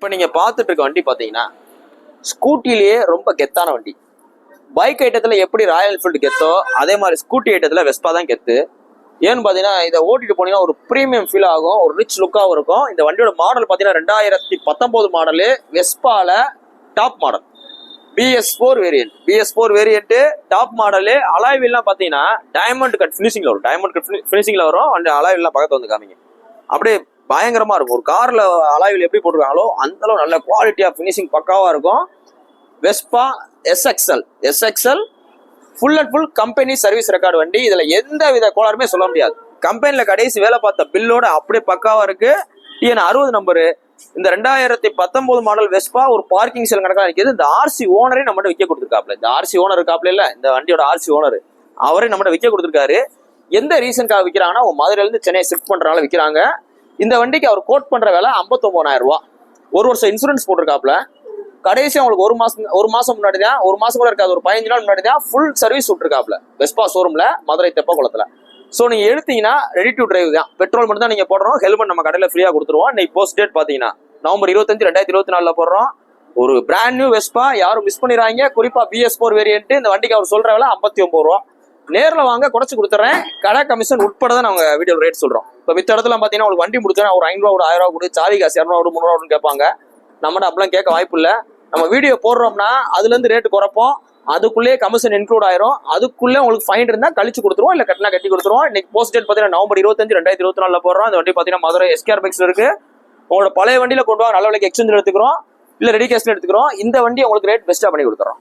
இப்போ நீங்கள் பார்த்துட்டு இருக்க வண்டி பார்த்தீங்கன்னா ஸ்கூட்டிலேயே ரொம்ப கெத்தான வண்டி. பைக் ஐட்டத்தில் எப்படி ராயல் என்ஃபீல்டு கெத்தோ அதே மாதிரி ஸ்கூட்டி ஐட்டத்தில் வெஸ்பா தான் கெத்து. ஏன்னு பார்த்தீங்கன்னா இதை ஓட்டிட்டு போனீங்கன்னா ஒரு ப்ரீமியம் ஃபீல் ஆகும், ஒரு ரிச் லுக்காகவும் இருக்கும். இந்த வண்டியோட மாடல் பார்த்தீங்கன்னா 2019 மாடலு, வெஸ்பால top model BS4 variant. BS4 variant top model. அலாய்வீல்லாம் பார்த்தீங்கன்னா டைமண்ட் கட் ஃபினிஷிங்கில் வரும். டைமண்ட் கட் ஃபினிஷிங்கில் வரும். அந்த அலாய்வீல்லாம் பக்கத்தில் வந்து காமிங்க. அப்படியே பயங்கரமா இருக்கும். ஒரு கார்ல அலாய்வில் எப்படி போட்டிருக்காங்களோ அந்த அளவு நல்ல குவாலிட்டியா ஃபினிஷிங் பக்காவா இருக்கும். Vespa SXL full and full company service record வண்டி. இதுல எந்த வித கோளாறுமே சொல்ல முடியாது. கம்பெனில கடைசி வேலை பார்த்த பில்லோட அப்படியே பக்காவா இருக்கு. TN 60 number. இந்த 2019 மாடல் வெஸ்பா ஒரு பார்க்கிங் செல் கணக்காக நிற்கிது. இந்த RC ஓனரே நம்மகிட்ட விற்க கொடுத்துருக்காப்ல. இந்த RC ஓனர் இருக்காப்ல இல்ல, இந்த வண்டியோட RC ஓனர் அவரே நம்மகிட்ட விற்க கொடுத்துருக்காரு. எந்த ரீசனுக்காக விற்கிறாங்கன்னா மதுரையில இருந்து சென்னை ஷிஃப்ட் பண்றதுனால விற்கிறாங்க. இந்த வண்டிக்கு அவர் கோட் பண்ற விலை 59,000 ரூபா. ஒரு வருஷம் இன்சூரன்ஸ் போட்டிருக்காப்ல. கடைசி அவங்களுக்கு ஒரு மாசம் முன்னாடி தான், ஒரு மாசம் கூட இருக்காது, ஒரு 15 நாள் முன்னாடி தான் ஃபுல் சர்வீஸ் விட்டுருக்காப்ல வெஸ்பா ஷோரூம்ல மதுரை தெப்பக்குளத்துல. ஸோ நீங்க எடுத்தீங்கன்னா ரெடி டு டிரைவ் தான். பெட்ரோல் மட்டும் தான் நீங்க போடுறோம். ஹெல்மெட் நம்ம கடையில் ஃப்ரீயா கொடுத்துருவோம். இன்னைக்கு போஸ்ட் டேட் பாத்தீங்கன்னா நவம்பர் 25, 2024 போடுறோம். ஒரு பிராண்ட் நியூ வெஸ்பா யாரும் மிஸ் பண்ணிடுறாங்க. குறிப்பா BS4 வேரியன்ட். இந்த வண்டிக்கு அவர் சொல்ற விலை 59 ரூபா. நேரில் வாங்க, குறைச்சு கொடுத்துறேன். கடை கமிஷன் உட்பட தான் நாங்க வீடியோ ரேட் சொல்றோம். இப்போ மித்த இடத்துல பாத்தீங்கன்னா உங்களுக்கு வண்டி முடிச்சோன்னா ஒரு 500 ரூபா, 1000 ரூபா கொடு, சாவி காசு 200 ரூபா, 300 ரூபான்னு கேட்பாங்க. நம்மகிட்ட அப்படிலாம் கேட்க வாய்ப்பு இல்லை. நம்ம வீடியோ போடுறோம்னா அதுல இருந்து ரேட்டு குறைப்போம். அதுக்குள்ளேயே கமிஷன் இன்க்ளூட் ஆயிரும். அதுக்குள்ளே உங்களுக்கு ஃபைன் இருந்தா கழிச்சு கொடுத்துருவோம், இல்ல கட்டினா கட்டி கொடுத்துருவோம். இன்னைக்கு போஸ்ட் டேட் பாத்தீங்கன்னா நவம்பர் 25, 2024 போடுறோம். இந்த வண்டி பாத்தீங்கன்னா மதுரை SKR பைக்ஸ்ல இருக்கு. உங்களோட பழைய வண்டியில கொண்டு வாங்க, நல்ல விலைக்கு எக்ஸ்சேஞ்ச் எடுத்துக்கிறோம், இல்ல ரெடி கேஷ்ல எடுத்துக்கிறோம். இந்த வண்டி உங்களுக்கு ரேட் பெஸ்டா பண்ணி கொடுத்துறோம்.